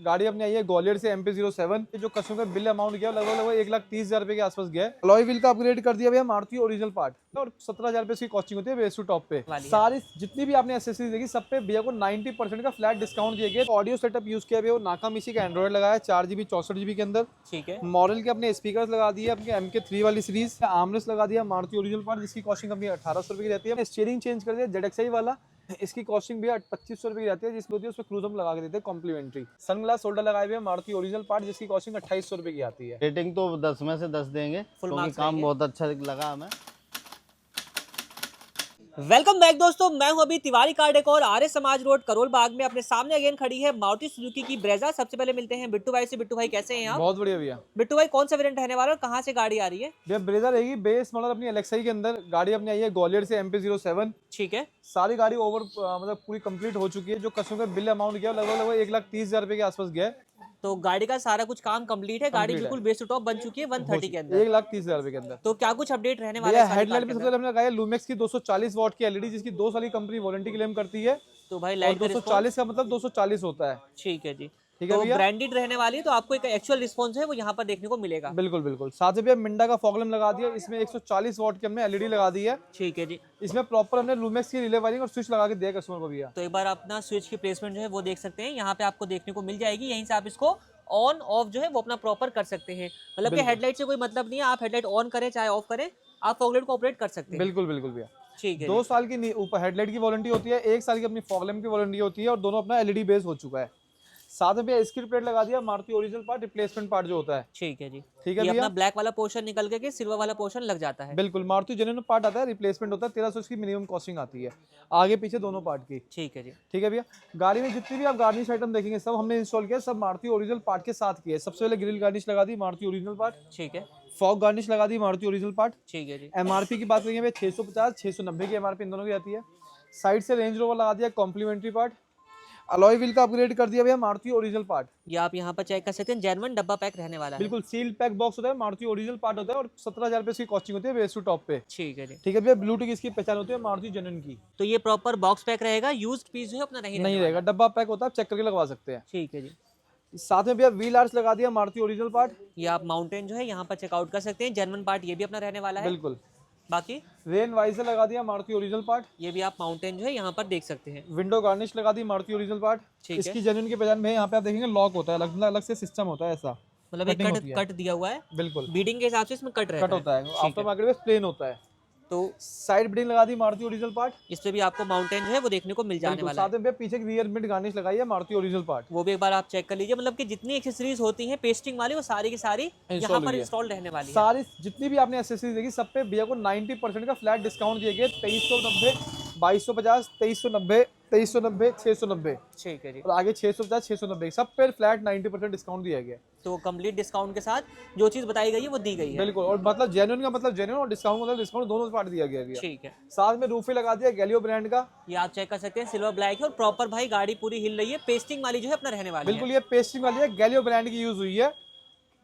गाड़ी अपनी आई है ग्वालियर से MP07। जो कस्टमर का बिल अमाउंट गया लगभग 1,30,000 रुपए के आसपास गया है। अलॉय व्हील का अपग्रेड कर दिया भैया मारुति ओरिजिनल पार्ट, और 17,000 रुपए इसकी कॉस्टिंग होती है बेस टू टॉप पे। सारी जितनी भी आपने एक्सेसरीज देखी सब पे भैया को 90% का फ्लैट डिस्काउंट दिए गए। ऑडियो सेटअप यूज किया भैया, नाकाम इसी का एंड्रॉइड लगाया 4GB 64GB के अंदर। ठीक है। मॉडल के अपने स्पीकर लगा दिए अपने MK3 वाली सीरीज। आर्मरेस्ट लगा दिया मारुति ओरिजिनल पार्ट, जिसकी कॉस्टिंग अपनी 1800 रुपए की रहती है। स्टीयरिंग चेंज कर दिया ZXi वाला, इसकी कॉस्टिंग भी 2500 रुपए की रहती है, जिसमें होती है उसमें क्रूज हम लगा के देते हैं कॉम्प्लीमेंट्री। सनग्लास होल्डर लगाए हुए मारुति ओरिजिनल पार्ट, जिसकी कॉस्टिंग 2800 रुपए की आती है। रेटिंग तो 10 में से 10 देंगे, क्योंकि काम बहुत अच्छा लगा हमें। वेलकम बैक दोस्तों, मैं हूं अभी Tiwari car decor Arya Samaj road Karol Bagh में। अपने सामने अगेन खड़ी है मारुति सुजुकी की ब्रेजा। सबसे पहले मिलते हैं बिट्टू भाई से। बिट्टू भाई कैसे हैं आप? बहुत बढ़िया भैया। बिट्टू भाई कौन सा वेरिएंट रहने वाला है और कहां से गाड़ी आ रही है? भैया ब्रेजा रहेगी बेस मॉडल अपनी LXi के अंदर। गाड़ी अपनी आई है ग्वालियर से MP07। ठीक है। सारी गाड़ी ओवर मतलब पूरी कंप्लीट हो चुकी है। जो कस्टमर का बिल अमाउंट गया लगभग 1,30,000 रुपए के आसपास गया है। तो गाड़ी का सारा कुछ काम कंप्लीट है, गाड़ी बिल्कुल बेस टू टॉप बन चुकी है 130 के अंदर, 1,30,000 रुपए के अंदर। तो क्या कुछ अपडेट रहने वाला है? हेडलाइट में सबसे पहले हमने लगाया लुमेक्स की 240 वॉट की LED, जिसकी 2 साल की कंपनी वारंटी क्लेम करती है। तो भाई लाइट 240 का मतलब 240 होता है। ठीक है जी। ठीक है तो भैया, ब्रांडेड रहने वाली है, तो आपको एक एक्चुअल रिस्पांस है वो यहाँ पर देखने को मिलेगा। बिल्कुल बिल्कुल। साथ में भैया मिंडा का फॉग लैम्प लगा दिया, इसमें 140 वॉट की हमने LED लगा दी है। ठीक है जी। इसमें प्रॉपर हमने लुमेक्स की रिले वायरिंग और स्विच लगा के दिया कस्टमर को भैया। तो एक बार अपना स्विच की प्लेसमेंट जो है वो देख सकते हैं, यहाँ पे आपको देखने को मिल जाएगी। यहीं से आप इसको ऑन ऑफ जो है वो अपना प्रॉपर कर सकते हैं। मतलब कि हेडलाइट से कोई मतलब नहीं है, आप हेडलाइट ऑन करें चाहे ऑफ करें, आप फॉग लाइट को ऑपरेट कर सकते हैं। बिल्कुल बिल्कुल भैया। ठीक है। 2 साल की ऊपर हेडलाइट की वारंटी होती है, 1 साल की अपनी फॉग लैम्प की वारंटी होती है, और दोनों अपना LED बेस हो चुका है। साथ में भैया स्क्रीन प्लेट लगा दिया Maruti original part, replacement part जो होता है। ठीक है जी। ठीक है ये भैया, अपना ब्लैक वाला पोर्शन निकल के सिल्वर वाला पोर्शन लग जाता है। बिल्कुल मारुति जेन्युइन पार्ट आता है, रिप्लेसमेंट होता है। 1300 की मिनिमम कॉस्टिंग आती है आगे पीछे दोनों पार्ट की। ठीक है जी। ठीक है भैया। गाड़ी में जितनी भी आप गार्निश आइटम देखेंगे सब हमने इंस्टॉल किया, सब मारुति ओरिजिनल पार्ट के साथ किया है। सबसे पहले ग्रिल गार्निश लगा दी मारुति ओरिजिनल पार्ट। ठीक है। फॉग गार्निश लगा दी मारुति ओरिजिनल पार्ट। ठीक है जी। MRP की बात करेंगे 650 690 की MRP इन दोनों की आती है। साइड से रेंज रोवर लगा दिया कॉम्प्लीमेंट्री पार्ट। अलॉय व्हील का अपग्रेड कर दिया भैया मारुति ओरिजिनल पार्ट। ये आप यहाँ पर चेक कर सकते हैं, जेन्युइन डब्बा पैक रहने वाला है। बिल्कुल सील पैक बॉक्स होता है, मारुति ओरिजिनल पार्ट होता है, और 17,000 रुपए इसकी कॉस्टिंग होती है बेस टू टॉप पे। ठीक है जी। ठीक है भैया। ब्लूटूथ की इसकी पहचान होती है मारुति जेन्युइन की। तो ये प्रॉपर बॉक्स पैक रहेगा, यूज्ड पीस जो है अपना नहीं रहेगा, डब्बा पैक होता है, चेक करके लगवा सकते हैं। ठीक है जी। साथ में भैया व्हील आर्च लगा दिया मारुति ओरिजिनल पार्ट। ये आप माउंटेन जो है यहाँ पर चेकआउट कर सकते हैं, जेन्युइन पार्ट ये भी अपना रहने वाला है। बिल्कुल। बाकी रेन वाइजर लगा दिया मारुति ओरिजिनल पार्ट। ये भी आप माउंटेन जो है यहाँ पर देख सकते हैं। विंडो गार्निश लगा दी मारुति ओरिजिनल पार्ट। इसकी जेन्युइन की पहचान में यहाँ पे आप देखेंगे लॉक होता है, अलग अलग से सिस्टम होता है ऐसा, मतलब एक कट दिया हुआ है। बिल्कुल बीडिंग के हिसाब से इसमें कट होता है। आफ्टर मार्केट में प्लेन होता है। तो साइड बिडिंग लगा दी मारुति ओरिजिनल पार्ट। इस पे भी आपको माउंटेन जो है वो देखने को मिल जाने वाला है। साथ में पीछे रियर मिड गार्निश लगाई है मारुति ओरिजिनल पार्ट, वो भी एक बार आप चेक कर लीजिए। मतलब कि जितनी एक्सेसरीज होती हैं पेस्टिंग वाली, वो सारी की सारी यहाँ पर इंस्टॉल रहने वाली है। सारी जितनी भी आपने एक्सेसरीज देखी सब पे भैया को 90% का फ्लैट डिस्काउंट दिए गए। 2390, 2250, 2390, 2390, 690। ठीक है जी। और आगे 650, 690 सब पे फ्लैट 90% डिस्काउंट दिया गया। तो कंप्लीट डिस्काउंट के साथ जो चीज बताई गई है वो दी गई है। बिल्कुल। और मतलब जेन्युइन का मतलब जेन्युइन, और डिस्काउंट मतलब डिस्काउंट, दोनों पार्ट दिया गया है। ठीक है। साथ में रूफी लगा दिया गैलियो ब्रांड का। ये आप चेक कर सकते हैं, सिल्वर ब्लैक है और प्रॉपर भाई गाड़ी पूरी हिल रही है। पेस्टिंग वाली जो है अपना रहने वाली है। बिल्कुल ये पेस्टिंग वाली है, गैलियो ब्रांड की यूज हुई है,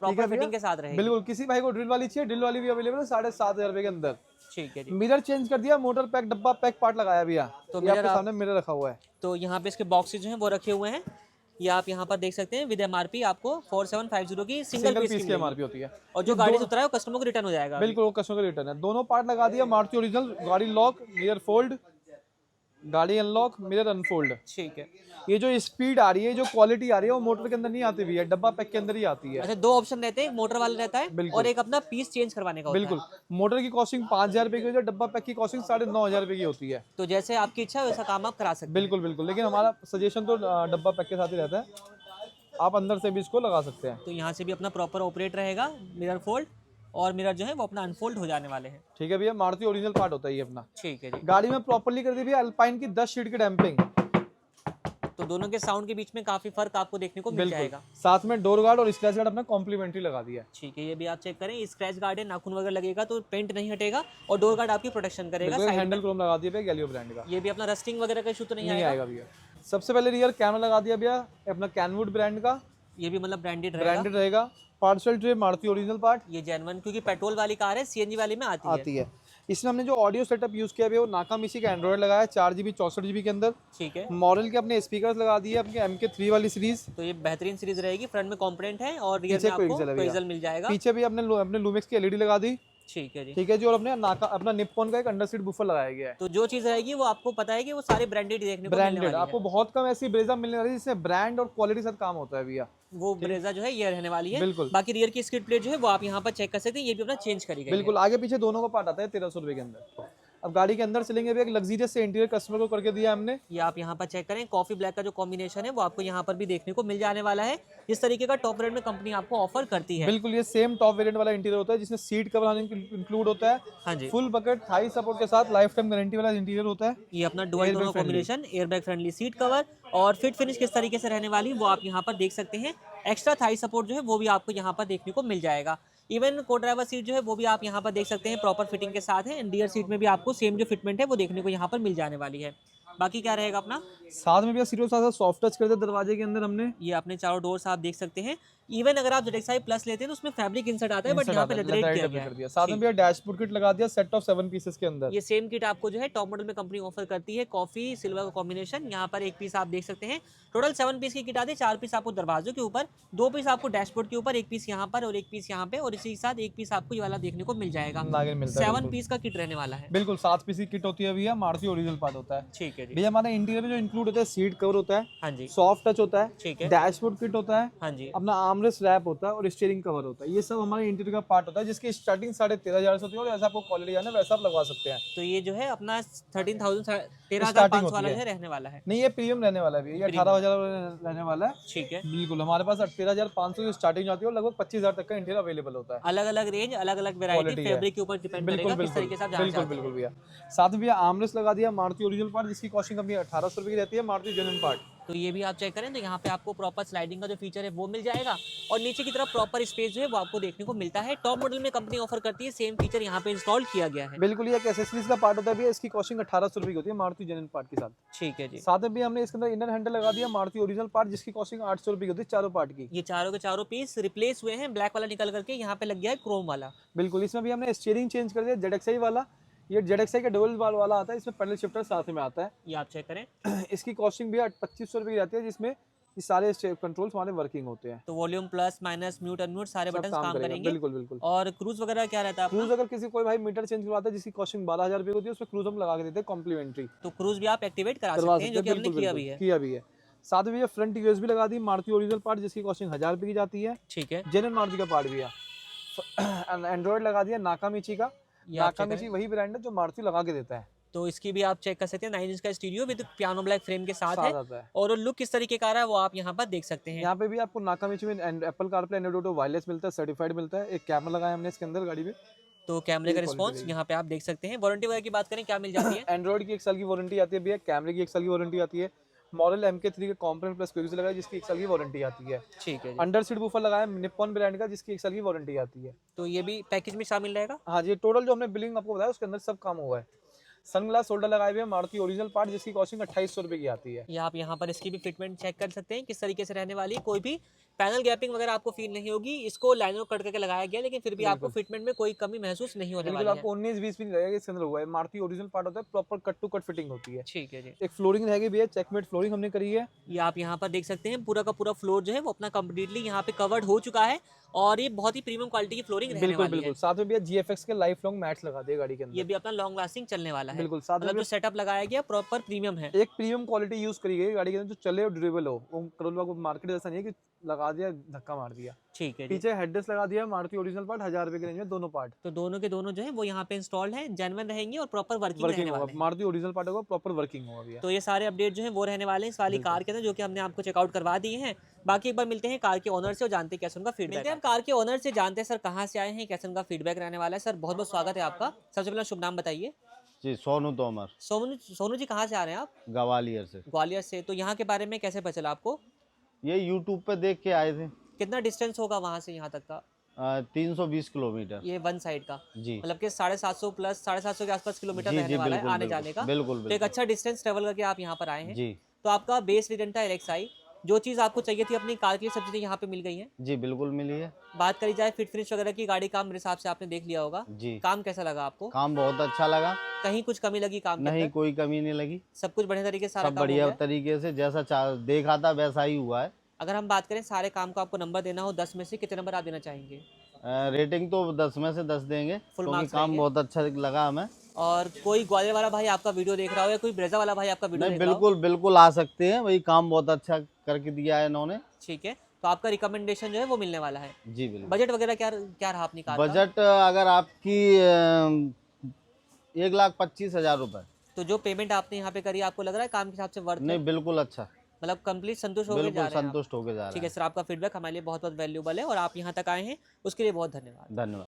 प्रॉपर फिटिंग के साथ रहेगी। बिल्कुल। किसी भाई को ड्रिल वाली चाहिए, ड्रिल वाली भी अवेलेबल है 7,500 रुपए के अंदर। ठीक है जी। मिरर चेंज कर दिया, मोटर पैक डब्बा पैक पार्ट लगाया भैया। तो ये आपके सामने मिरर रखा हुआ है। तो यहाँ पे इसके बॉक्सेज जो हैं वो रखे हुए हैं, ये आप यहाँ पर देख सकते हैं। विद MRP आपको 4750 की सिंगल पीस की MRP होती है, और जो गाड़ी से उतरा है वो कस्टमर को रिटर्न हो जाएगा। बिल्कुल वो कस्टमर का रिटर्न है। दोनों पार्ट लगा दिया मारुति ओरिजिनल। गाड़ी लॉक, मिरर फोल्ड, गाड़ी अनलॉक, मिरर अनफोल्ड। ठीक है। ये जो स्पीड आ रही है, जो क्वालिटी आ रही है, वो मोटर के अंदर नहीं आती भी है, डब्बा पैक के अंदर ही आती है। अच्छा, 2 ऑप्शन रहते हैं, एक मोटर वाला रहता है और एक अपना पीस चेंज करवाने का होता है। बिल्कुल। मोटर की कॉस्टिंग 5,000 रुपए की होती है, डब्बा पैक की कॉस्टिंग 9,500 रुपए की होती है। तो जैसे आपकी इच्छा है वैसा काम आप करा सकते हैं। बिल्कुल बिल्कुल। लेकिन हमारा सजेशन तो डब्बा पैक के साथ ही रहता है, आप अंदर से भी इसको लगा सकते हैं। तो यहाँ से भी अपना प्रॉपर ऑपरेट रहेगा, मिरर फोल्ड और मिरर जो है वो अपना अनफोल्ड हो जाने वाले हैं। ठीक है भैया। मारुति ओरिजिनल पार्ट होता है ये अपना। ठीक है जी। गाड़ी में प्रॉपर्ली कर दी भैया अल्पाइन की 10 शीट की डैम्पिंग। तो दोनों के साउंड के बीच में काफी फर्क आपको देखने को मिल जाएगा। साथ में डोर गार्ड और स्क्रैच गार्ड अपना कॉम्प्लीमेंट्री लगा दिया है। ठीक है। ये भी आप चेक करें, स्क्रैच गार्ड है, नाखून वगैरह लगेगा तो पेंट नहीं हटेगा और डोर गार्ड आपकी प्रोटेक्शन करेगा। हैंडल क्रोम लगा दिया भैया गैलियो ब्रांड का। ये भी अपना रस्टिंग वगैरह का इशू तो नहीं आएगा भैया। सबसे पहले रियर कैमरा लगा दिया भैया अपना कैनवुड ब्रांड का। ये भी मतलब ब्रांडेड रहेगा। Parcel tray Maruti original part. ये जेन्युइन, क्योंकि पेट्रोल वाली कार है, CNG वाली में आती है। इसमें हमने जो ऑडियो सेटअप यूज किया है वो नाकामिशी का एंड्रॉइड लगाया है 4GB 64GB के अंदर। ठीक है, मॉडल के अपने स्पीकर्स लगा दिए अपने MK3 वाली सीरीज। तो ये बेहतरीन सीरीज रहेगी। फ्रंट में कॉम्पोनेंट है और रियर पीछे में आपको कोएक्सियल है कोएक्सियल मिल जाएगा। पीछे भी अपने लूमेक्स की LED लगा दी। ठीक है जी। ठीक है जी। और अपना निप्पॉन का एक अंडर सीट बूफर लगाया गया है। तो जो चीज रहेगी वो आपको पता है कि वो सारी ब्रांडेड देखने को मिलने ब्रांडेड वाली आपको है। बहुत कम ऐसी ब्रेजा मिलने वाली है जिसमें ब्रांड और क्वालिटी के साथ काम होता है भैया। वो ब्रेजा जो है ये रहने वाली है। बिल्कुल। बाकी रियर की स्किड प्लेट जो है वो आप यहाँ पर चेक कर सकते हैं, ये भी अपना चेंज करी गई है। बिल्कुल आगे पीछे दोनों का पार्ट आता है 1300 रुपए के अंदर। अब गाड़ी के अंदर चलेंगे भी, एक लग्जरियस से इंटीरियर कस्टमर को करके दिया हमने। ये आप यहाँ पर चेक करें, कॉफी ब्लैक का जो कॉम्बिनेशन है वो आपको यहाँ पर भी देखने को मिल जाने वाला है। इस तरीके का टॉप रेट में कंपनी आपको ऑफर करती है। बिल्कुल ये सेम टॉप वेरिएंट वाला इंटीरियर होता है जिसमें सीट कवर इंक्लूड होता है। हाँ जी। फुल बकेट थाई सपोर्ट के साथ लाइफ टाइम गारंटी वाला इंटीरियर होता है। ये अपना dual tone combination, airbag friendly seat cover और फिट फिनिश किस तरीके से रहने वाली वो आप यहाँ पर देख सकते हैं। एक्स्ट्रा थाई सपोर्ट जो है वो भी आपको यहाँ पर देखने को मिल जाएगा। इवन को ड्राइवर सीट जो है वो भी आप यहाँ पर देख सकते हैं, प्रॉपर फिटिंग के साथ है। रियर सीट में भी आपको सेम जो फिटमेंट है वो देखने को यहाँ पर मिल जाने वाली है। बाकी क्या रहेगा अपना साथ में भी सीटों के साथ सॉफ्ट टच कर दिया दरवाजे के अंदर हमने। ये अपने चारों डोर्स आप देख सकते हैं। इवन अगर आप ZXi प्लस लेते हैं तो उसमें फैब्रिक इंसर्ट आता है, बट यहाँ पे लेदरेट किया गया है। साथ में भी डैशबोर्ड किट लगा दिया सेट ऑफ 7 पीसेस के अंदर। ये सेम किट आपको जो है टॉप मॉडल में कंपनी ऑफर करती है। कॉफी सिल्वर का कॉम्बिनेशन, यहाँ पर एक पीस आप देख सकते हैं। टोटल 7 पीस की किट आती है। 4 पीस आपको दरवाजों के ऊपर, 2 पीस आपको डैशबोर्ड के ऊपर, 1 पीस यहाँ पर और 1 पीस यहाँ पे, और इसी के साथ 1 पीस आपको ये वाला देखने को मिल जाएगा। 7 पीस का किट रहने वाला है। बिल्कुल 7 पीस की किट होती है भैया, मारुति ओरिजिनल पार्ट होता है। ठीक है जी। भैया हमारा इंटीरियर में जो इंक्लूड होता है सीट कवर होता है, हाँ जी। सॉफ्ट टच होता है, ठीक है। डैशबोर्ड किट होता है, हाँ जी। अपना आर्मरेस्ट रैप होता है और स्टीयरिंग कवर होता है। ये सब हमारे इंटीरियर का पार्ट होता है जिसकी स्टार्टिंग 13,500 से होती है और ऐसा आपको क्वालिटी जाना वैसा आप लगवा सकते हैं। तो ये जो है अपना 13,500 वाला जो है रहने वाला है। नहीं ये प्रीमियम रहने वाला है, ये 18,000 रहने वाला है। ठीक है। बिल्कुल हमारे पास 13,500 की स्टार्टिंग जाती है और लगभग 25,000 तक का इंटीरियर अवेलेबल होता है। अलग अलग रेंज, अलग अलग वेरायटी, Quality है। फैब्रिक के ऊपर डिपेंड बिल्कुल करेगा किस तरीके से आप जाना बिल्कुल चाहते हैं। बिल्कुल भैया। साथ में भैया आर्मरेस्ट लगा दिया मारुति ओरिजिनल पार्ट जिसकी कॉस्टिंग अपनी 1800 रुपए की रहती है, मारुति जेन्युइन पार्ट। तो ये भी आप चेक करें तो यहाँ पे आपको प्रॉपर स्लाइडिंग का जो फीचर है वो मिल जाएगा और नीचे की तरफ प्रॉपर स्पेस जो है वो आपको देखने को मिलता है। टॉप मॉडल में कंपनी ऑफर करती है, सेम फीचर यहाँ पे इंस्टॉल किया गया है। बिल्कुल ये एक एक्सेसरीज का पार्ट होता है भैया, इसकी कॉस्टिंग 1800 रुपए की होती है मारुति जेन्युइन पार्ट के साथ। ठीक है जी। साथ में भी हमने इसके अंदर इनर हैंडल लगा दिया मारुति ओरिजिनल पार्ट जिसकी कॉस्टिंग 800 रुपए की होती है चारों पार्ट की। ये चारों के चारों पीस रिप्लेस हुए हैं, ब्लैक वाला निकल करके यहाँ पे लग गया है क्रोम वाला। बिल्कुल इसमें भी हमने स्टीयरिंग चेंज कर दिया ZXi वाला, ये ZXi का डबल वाल वाला आता है, इसमें पैडल शिफ्टर साथ में आता है। ये आप चेक करें। इसकी कॉस्टिंग भी 2500 रुपए की रहती है जिसमें ये सारे कंट्रोल्स हमारे वर्किंग होते हैं। तो volume plus minus mute unmute सारे बटन काम करेंगे। बिल्कुल बिल्कुल। और क्रूज वगैरह क्या रहता है क्रूज अगर किसी कोई भाई मीटर चेंज करवाता है जिसकी कॉस्टिंग 12,000 रुपए होती है उसमें क्रूज हम लगा के देते हैं कॉम्प्लीमेंट्री। तो क्रूज भी आप एक्टिवेट करा सकते हैं, जो कि हमने किया भी है। साथ में ये फ्रंट USB लगा दी मारुति ओरिजिनल पार्ट जिसकी कॉस्टिंग 1000 रुपए की जाती है। ठीक है। जेन्युइन मारुति का पार्ट भी है। एंड्रॉइड लगा दिया नाकामिची का, नाकामिची वही ब्रांड है जो मारुति लगा के देता है। तो इसकी भी आप चेक कर सकते हैं, 9 इंच का stereo with piano black frame के साथ है आता है। और लुक किस तरीके का आ रहा है वो आप यहाँ पर देख सकते हैं। यहाँ पे भी आपको नाकामिची में Apple CarPlay Android auto wireless मिलता है, सर्टिफाइड मिलता है। एक कैमरा लगाया हमने इसके अंदर गाड़ी में, तो कैमरे का रिस्पांस यहाँ पे आप देख सकते हैं। वारंटी वगैरह की बात करें क्या मिल जाती है? एंड्रॉइड की 1 साल की वारंटी आती है भैया, कैमरे की 1 साल की वारंटी आती है। मॉडल MK3 के कॉम्पोनेंट प्लस कोई लगाया जिसकी 1 साल की वारंटी आती है। ठीक है जी। अंडर सीट बूफर लगाया निप्पॉन ब्रांड का जिसकी 1 साल की वारंटी आती है। तो ये भी पैकेज में शामिल रहेगा। हाँ जी, टोटल जो हमने बिलिंग आपको बताया उसके अंदर सब काम हुआ है। सनग्लास होल्डर लगाए हुए हैं मारुति ओरिजिनल पार्ट जिसकी कॉस्टिंग 2800 रुपए की आती है। या आप यहाँ पर इसकी भी फिटमेंट चेक कर सकते हैं किस तरीके से रहने वाली है। कोई भी पैनल गैपिंग वगैरह आपको फील नहीं होगी। इसको लाइनर कट करके लगाया गया लेकिन फिर भी आपको फिटमेंट में कोई कमी महसूस नहीं होने वाली है। आपको 19-20 भी नहीं लगेगा इसके अंदर हुआ है। मारुति ओरिजिनल पार्ट होता है, proper cut to cut fitting होती है। ठीक है जी। एक फ्लोरिंग रहेगी भैया, चेकमेट फ्लोरिंग हमने करी है। ये आप यहाँ पर देख सकते हैं, पूरा का पूरा फ्लोर जो है वो अपना कंप्लीटली यहाँ पे कवर्ड हो चुका है और ये बहुत ही प्रीमियम क्वालिटी की फ्लोरिंग रहने वाली है। साथ में भैया GFX के लाइफ लॉन्ग मैट्स लगा दिए गाड़ी के अंदर। ये भी अपना लॉन्ग लास्टिंग चलने वाला है। बिल्कुल। साथ मतलब में जो सेटअप लगाया गया प्रॉपर प्रीमियम है। एक प्रीमियम क्वालिटी यूज करी गई गाड़ी के अंदर जो चले और ड्यूरेबल हो। वो करोल को मार्केट जैसा नहीं है कि लगा दिया धक्का मार दिया। ठीक है। पीछे हेडरेस्ट लगा दिया मारुति ओरिजिनल पार्ट 1000 रुपए के रेंज में दोनों पार्ट। तो दोनों के दोनों जो है वो यहाँ पे इंस्टॉल्ड है, जेन्युइन रहेंगे और प्रॉपर वर्किंग रहने वाले हैं। मारुति ओरिजिनल पार्ट होगा, प्रॉपर वर्किंग होगा भैया। तो ये सारे अपडेट जो है वो रहने वाले हैं इस वाली कार के अंदर, जो कि हमने आपको चेकआउट करवा दिए हैं। बाकी एक बार मिलते हैं कार के ओनर से और जानते हैं कैसे उनका फीडबैक है। हम कार के ओनर से जानते हैं सर कहाँ से आए हैं, कैसे उनका फीडबैक रहने वाला है। सर बहुत बहुत स्वागत है आपका। सबसे पहले शुभ नाम बताइए। जी सोनू तोमर। सोनू जी कहाँ से आ रहे हैं आप? ग्वालियर से। ग्वालियर से। तो यहाँ के बारे में कैसे पता चला आपको? ये यूट्यूब पे देख के आए थे। कितना डिस्टेंस होगा वहाँ से यहाँ तक का? 320 किलोमीटर। ये वन साइड का जी, मतलब कि 750 प्लस 750 के आसपास किलोमीटर रहने वाला है आने जाने का। बिल्कुल तो एक अच्छा डिस्टेंस ट्रेवल करके आप यहाँ पर आए हैं। जी। तो आपका बेस वेरिएंट था LXi, जो चीज़ आपको चाहिए थी अपनी कार के लिए, सब चीज़ें यहाँ पे मिल गई हैं। जी बिल्कुल मिली है। बात करी जाए फिट फिनिश वगैरह की, गाड़ी काम मेरे हिसाब से आपने देख लिया होगा। जी काम कैसा लगा आपको? काम बहुत अच्छा लगा, कहीं कुछ कमी लगी काम के नहीं अंदर? कोई कमी नहीं लगी, सब कुछ बढ़िया तरीके से सारा सब काम हो बढ़िया गया? तरीके से जैसा देखा था वैसा ही हुआ है। अगर हम बात करें सारे काम को आपको नंबर देना हो 10 में से कितने नंबर आप देना चाहेंगे? रेटिंग तो 10 में से 10 देंगे, फुल क्योंकि मार्क्स काम रहेंगे? बहुत अच्छा लगा हमें। और कोई ग्वालियर वाला भाई आपका वीडियो देख रहा हो या कोई ब्रेजा वाला भाई आपका वीडियो नहीं देख रहा हो, बिल्कुल बिल्कुल आ सकते हैं, वही काम बहुत अच्छा करके दिया है इन्होंने। ठीक है, तो आपका रिकमेंडेशन जो है वो मिलने वाला है। जी बिल्कुल। बजट वगैरह क्या क्या रहा अपनी कार का? बजट अगर आपकी 1,25,000 रुपए। तो जो पेमेंट आपने यहाँ पे करी आपको लग रहा है काम के हिसाब से वर्थ है? नहीं बिल्कुल अच्छा, मतलब कंप्लीट संतुष्ट होकर जा बिल्कुल रहे हैं आप? संतुष्ट होके जा ठीक रहे है सर, आपका फीडबैक हमारे लिए बहुत बहुत वैल्यूबल है और आप यहाँ तक आए हैं उसके लिए बहुत धन्यवाद। हैं। धन्यवाद।